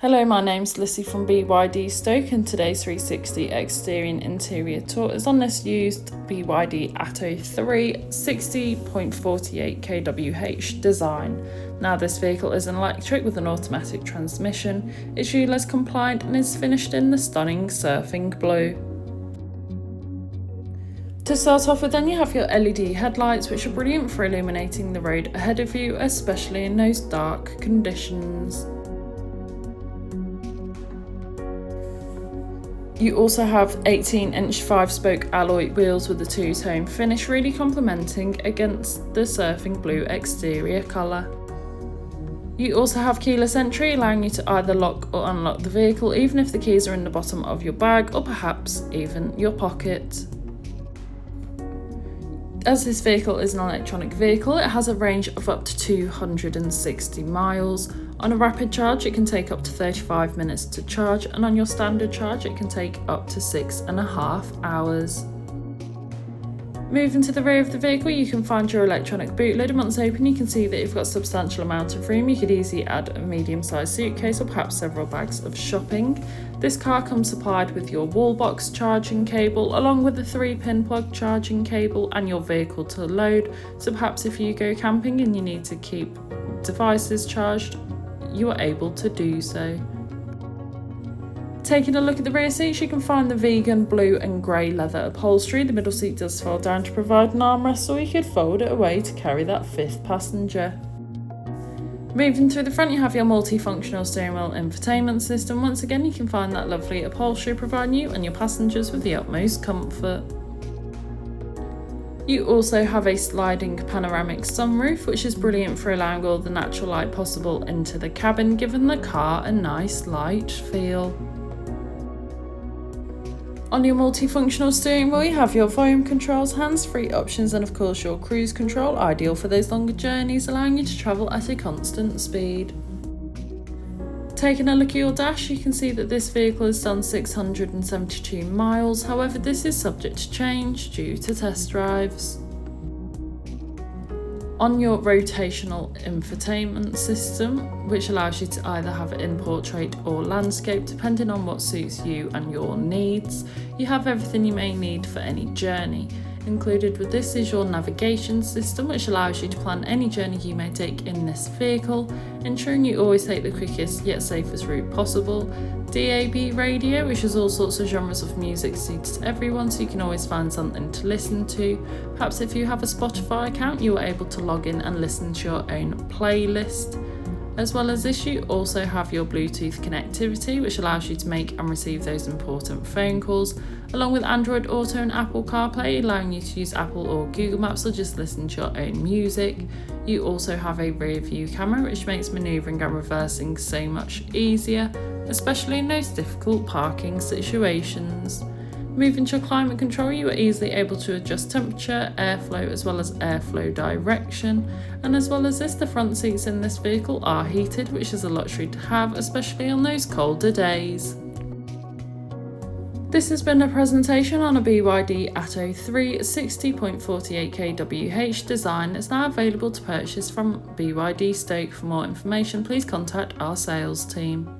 Hello, my name's Lissy from BYD Stoke, and today's 360 exterior and interior tour is on this used BYD Atto 3 60.48 kWh design. Now, this vehicle is an electric with an automatic transmission, it's ULEZ compliant and is finished in the stunning surfing blue. To start off with, then you have your LED headlights, which are brilliant for illuminating the road ahead of you, especially in those dark conditions. You also have 18-inch 5-spoke alloy wheels with a two-tone finish, really complementing against the surfing blue exterior colour. You also have keyless entry, allowing you to either lock or unlock the vehicle, even if the keys are in the bottom of your bag or perhaps even your pocket. As this vehicle is an electronic vehicle, it has a range of up to 260 miles. On a rapid charge, it can take up to 35 minutes to charge, and on your standard charge, it can take up to 6.5 hours. Moving to the rear of the vehicle, you can find your electronic boot lid, and once open, you can see that you've got a substantial amount of room. You could easily add a medium-sized suitcase or perhaps several bags of shopping. This car comes supplied with your wall box charging cable, along with a 3-pin plug charging cable and your vehicle to load. So perhaps if you go camping and you need to keep devices charged, you are able to do so. Taking a look at the rear seats, you can find the vegan blue and grey leather upholstery. The middle seat does fold down to provide an armrest, or you could fold it away to carry that 5th passenger. Moving through the front, you have your multifunctional steering wheel infotainment system. Once again, you can find that lovely upholstery providing you and your passengers with the utmost comfort. You also have a sliding panoramic sunroof, which is brilliant for allowing all the natural light possible into the cabin, giving the car a nice light feel. On your multifunctional steering wheel, you have your volume controls, hands-free options, and of course your cruise control, ideal for those longer journeys, allowing you to travel at a constant speed. Taking a look at your dash, you can see that this vehicle has done 672 miles, however this is subject to change due to test drives. On your rotational infotainment system, which allows you to either have it in portrait or landscape depending on what suits you and your needs, you have everything you may need for any journey. Included with this is your navigation system, which allows you to plan any journey you may take in this vehicle, ensuring you always take the quickest yet safest route possible. DAB radio, which has all sorts of genres of music suited to everyone, so you can always find something to listen to. Perhaps if you have a Spotify account, you are able to log in and listen to your own playlist. As well as this, you also have your Bluetooth connectivity, which allows you to make and receive those important phone calls, along with Android Auto and Apple CarPlay, allowing you to use Apple or Google Maps or just listen to your own music. You also have a rear view camera, which makes manoeuvring and reversing so much easier, especially in those difficult parking situations. Moving to your climate control, you are easily able to adjust temperature, airflow, as well as airflow direction. And as well as this, the front seats in this vehicle are heated, which is a luxury to have, especially on those colder days. This has been a presentation on a BYD Atto 3 60.48 kWh design. It's now available to purchase from BYD Stoke. For more information, please contact our sales team.